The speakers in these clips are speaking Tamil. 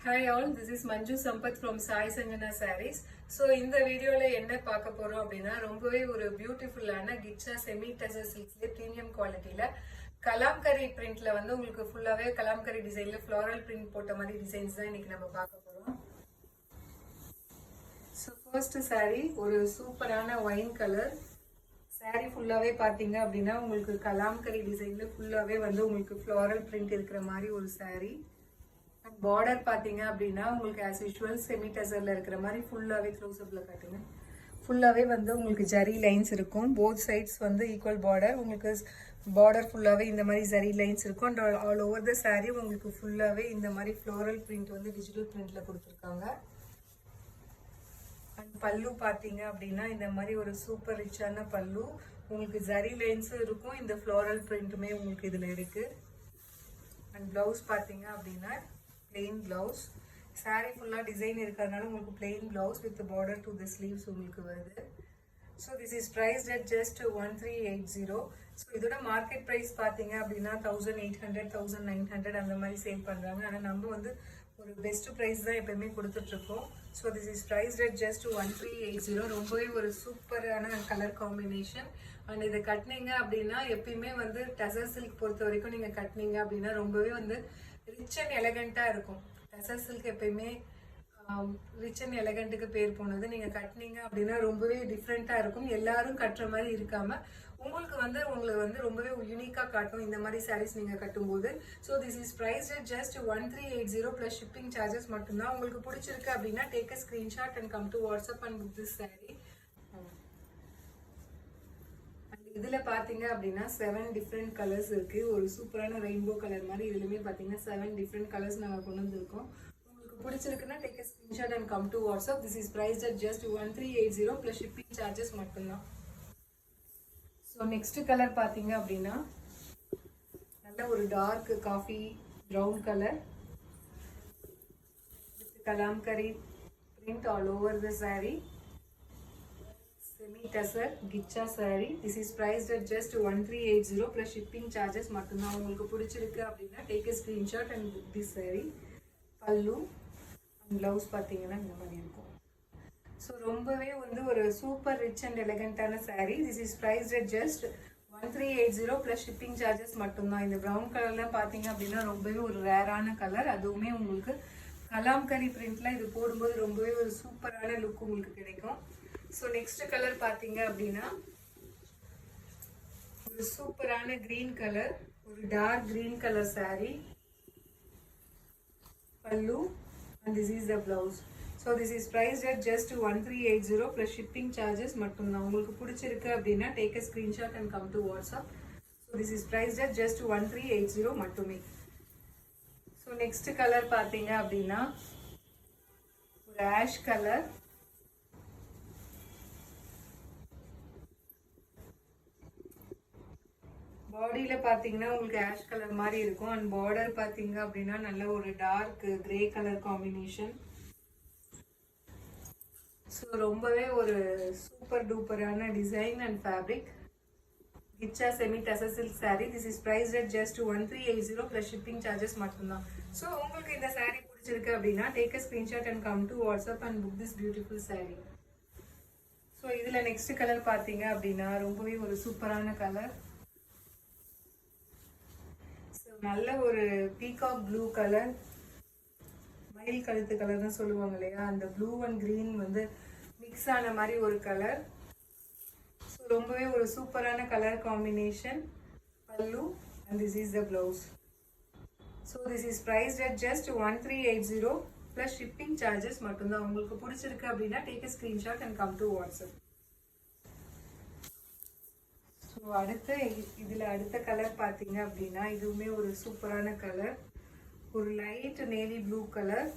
Hi all, this is Manju Sampath from Sai Sanjana Sarees. So இந்த வீடியோல என்ன பார்க்க போறோம் அப்படின்னா ரொம்பவே ஒரு பியூட்டிஃபுல்லான கிச்சா செமி டசர் சில்க்ஸ்ல பிரீமியம் குவாலிட்டில கலாம்கரி பிரிண்ட்ல வந்து உங்களுக்கு ஃபுல்லாவே கலாம்கரி டிசைன்ல ஃப்ளோரல் பிரிண்ட் போட்ட மாதிரி டிசைன்ஸ் தான் இன்னைக்கு நம்ம பார்க்க போறோம். ஸோ ஃபர்ஸ்ட் saree ஒரு சூப்பரான ஒயின் கலர் saree ஃபுல்லாவே பாத்தீங்க அப்படின்னா உங்களுக்கு கலாம்கரி டிசைன்ல ஃபுல்லாவே வந்து உங்களுக்கு ஃப்ளோரல் பிரிண்ட் இருக்கிற மாதிரி ஒரு saree. பார்டர் பாத்தீங்க அப்படின்னா உங்களுக்கு as usual செமி டசர்ல இருக்கிற மாதிரி ஃபுல்லாவே க்ளோஸ் அப்ல காட்டுங்க. ஃபுல்லாவே வந்து உங்களுக்கு ஜரி லைன்ஸ் இருக்கும். போத் சைட்ஸ் வந்து ஈக்குவல் பார்டர். உங்களுக்கு பார்டர் ஃபுல்லாவே இந்த மாதிரி ஜரி லைன்ஸ் இருக்கும். And all over the saree உங்களுக்கு ஃபுல்லாவே இந்த மாதிரி ஃப்ளோரல் பிரிண்ட் வந்து டிஜிட்டல் பிரிண்ட்ல கொடுத்துருக்காங்க. அண்ட் பல்லு பாத்தீங்க அப்படின்னா இந்த மாதிரி ஒரு சூப்பர் ரிச்சான பல்லு. உங்களுக்கு ஜரி லைன்ஸும் இருக்கும். இந்த ஃப்ளோரல் பிரிண்ட்டுமே உங்களுக்கு இதுல இருக்கு. அண்ட் பிளவுஸ் பாத்தீங்க அப்படின்னா plain blouse. saree fulla design irukadanaல உங்களுக்கு plain blouse with the border to the sleeves உங்களுக்கு வருது. So this is priced at just 1380. So இதோட market price பாத்தீங்க அப்படின்னா 1800 1900 அந்த மாதிரி சேல் பண்றாங்க. ஆனா நம்ம வந்து ஒரு பெஸ்ட் பிரைஸ் தான் எப்பவுமே கொடுத்துட்டு இருக்கோம். So this is priced at just 1380. ரொம்பவே ஒரு சூப்பரான கலர் காம்பினேஷன். அண்ட் இதை கட்டினீங்க அப்படின்னா எப்பயுமே வந்து டசர் சில்க் பொறுத்த வரைக்கும் நீங்க கட்டினீங்க அப்படின்னா ரொம்பவே வந்து ரிச் அண்ட் எலகண்டா இருக்கும். டசர் சில்க் எப்பயுமே ரிச் அண்ட் எலகண்ட்டுக்கு பேர் போனது. நீங்க கட்டினீங்க அப்படின்னா ரொம்பவே டிஃப்ரெண்டா இருக்கும். எல்லாரும் கட்டுற மாதிரி இருக்காம உங்களுக்கு வந்து ரொம்பவே யூனிக்கா காட்டும் இந்த மாதிரி சாரீஸ் நீங்க கட்டும்போது. So this is priced at just 1380 plus shipping charges மட்டும்தான். உங்களுக்கு பிடிச்சிருக்கு அப்படின்னா take a screenshot and come to WhatsApp and book this sari. இதுல பாத்தீங்க அப்படின்னா 7 டிஃப்ரெண்ட் கலர்ஸ் இருக்கு. ஒரு சூப்பரான ரெயின்போ கலர் மாதிரி இதுலயுமே பாத்தீங்கன்னா 7 டிஃப்ரெண்ட் கலர்ஸ் நாங்க கொண்டு வந்திருக்கோம். உங்களுக்கு பிடிச்சிருக்குன்னா take a screenshot and come to WhatsApp. This is priced at just 1380 plus shipping charges மட்டும்தான். ஸோ நெக்ஸ்ட் கலர் பாத்தீங்க அப்படின்னா நல்ல ஒரு dark coffee brown colour with Kalamkari print all over the saree. Semi tussar gicha saree. This is priced at just 1380 plus shipping charges மட்டும்தான். உங்களுக்கு பிடிச்சிருக்கு அப்படின்னா take a screenshot and book this saree. பல்லு and blouse பாத்தீங்கன்னா இந்த மாதிரி இருக்கும். ஸோ ரொம்பவே வந்து ஒரு சூப்பர் ரிச் அண்ட் எலகண்டான saree. This is priced at just 1380 plus shipping charges மட்டும்தான். இந்த ப்ரௌன் கலர்ல பாத்தீங்க அப்படின்னா ரொம்பவே ஒரு ரேரான கலர். அதுவுமே உங்களுக்கு கலாம்கரி பிரிண்ட்ல இது போடும்போது ரொம்பவே ஒரு சூப்பரான லுக் உங்களுக்கு கிடைக்கும். ஸோ நெக்ஸ்ட் கலர் பாத்தீங்க அப்படின்னா ஒரு சூப்பரான கிரீன் கலர், ஒரு டார்க் கிரீன் கலர் saree. பல்லு and this is the blouse. So this is priced at just 1380 plus shipping charges மட்டும்தான். உங்களுக்கு பிடிச்சிருக்கு அப்படின்னா take a screenshot and come to WhatsApp. So this is priced at just 1380 மட்டுமே. ஸோ நெக்ஸ்ட் கலர் பாத்தீங்க அப்படின்னா ஒரு ஆஷ் கலர், பாடியில பாத்தீங்கன்னா உங்களுக்கு ஆஷ் கலர் மாதிரி இருக்கும். அண்ட் பார்டர் பாத்தீங்க அப்படின்னா நல்ல ஒரு dark grey colour combination. So ரொம்பவே ஒரு சூப்பர் டூப்பரான டிசைன் அண்ட் ஃபேப்ரிக். கிச்சா semi tussar silk saree. This is priced at just 1380 plus shipping charges மட்டும்தான். ஸோ உங்களுக்கு இந்த saree பிடிச்சிருக்கு அப்படின்னா take a screenshot and come to WhatsApp and book this beautiful saree. So இதுல நெக்ஸ்ட் கலர் பாத்தீங்க அப்படின்னா ரொம்பவே ஒரு சூப்பரான கலர். நல்ல ஒரு பீகாக் ப்ளூ கலர், மயில் கழுத்து கலர்னு சொல்லுவாங்க இல்லையா, அந்த ப்ளூ அண்ட் கிரீன் வந்து மிக்ஸ் ஆன மாதிரி ஒரு கலர். ஸோ ரொம்பவே ஒரு சூப்பரான கலர் காம்பினேஷன். பல்லு and this is the blouse. So this is priced at just 1380 plus shipping charges மட்டும்தான். உங்களுக்கு பிடிச்சிருக்கு அப்படின்னா take a screenshot and come to WhatsApp. So அடுத்த கலர் பார்த்தீங்க அப்படின்னா இதுவுமே ஒரு சூப்பரான கலர், ஒரு light navy blue colour.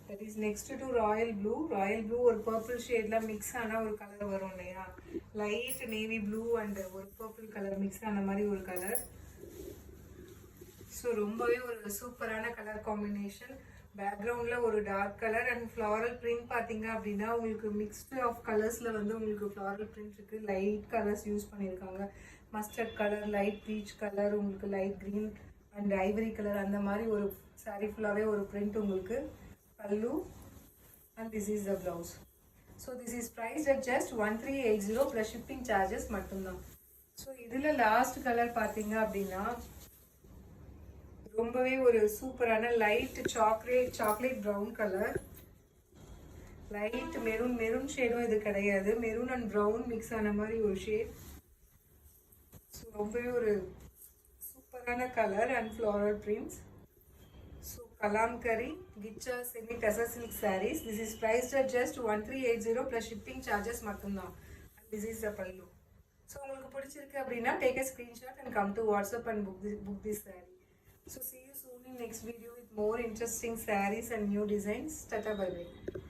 That is next to Royal blue. Royal blue ஒரு பர்பிள் ஷேட்ல மிக்ஸ் ஆன ஒரு கலர் வரும் இல்லையா, லைட் நேவி ப்ளூ அண்ட் ஒரு பர்பிள் கலர் மிக்ஸ் ஆன மாதிரி ஒரு கலர். ஸோ ரொம்பவே ஒரு சூப்பரான கலர் காம்பினேஷன். பேக்ரவுண்ட்ல ஒரு dark colour and floral print பாத்தீங்க அப்படின்னா உங்களுக்கு மிக்ஸ்டு ஆஃப் கலர்ஸ்ல வந்து உங்களுக்கு ஃப்ளாரல் பிரிண்ட் இருக்கு. லைட் கலர்ஸ் யூஸ் பண்ணியிருக்காங்க. Mustard colour, light peach colour, உங்களுக்கு light green and ivory colour அந்த மாதிரி ஒரு saree ஃபுல்லாகவே ஒரு print உங்களுக்கு பல்லு and this is the blouse. So this is priced at just 1380 plus shipping charges மட்டும்தான். ஸோ இதில் லாஸ்ட் கலர் பார்த்தீங்க அப்படின்னா ரொம்பவே ஒரு சூப்பரான light chocolate brown colour. Light maroon ஷேடும் இது கிடையாது, மெரூன் அண்ட் ப்ரௌன் மிக்ஸ் ஆன மாதிரி ஒரு ஷேட். ஸோ ரொம்பவே ஒரு சூப்பரான colour and floral prints. So Kalamkari Kichcha semi tussar silk sarees. This is priced at just 1380 plus shipping charges மட்டும்தான். And this is the pallu. So உங்களுக்கு பிடிச்சிருக்கு அப்படின்னா take a screenshot and come to WhatsApp and book this saree. So see you soon in next video with more interesting sarees and new designs. Tata bye bye.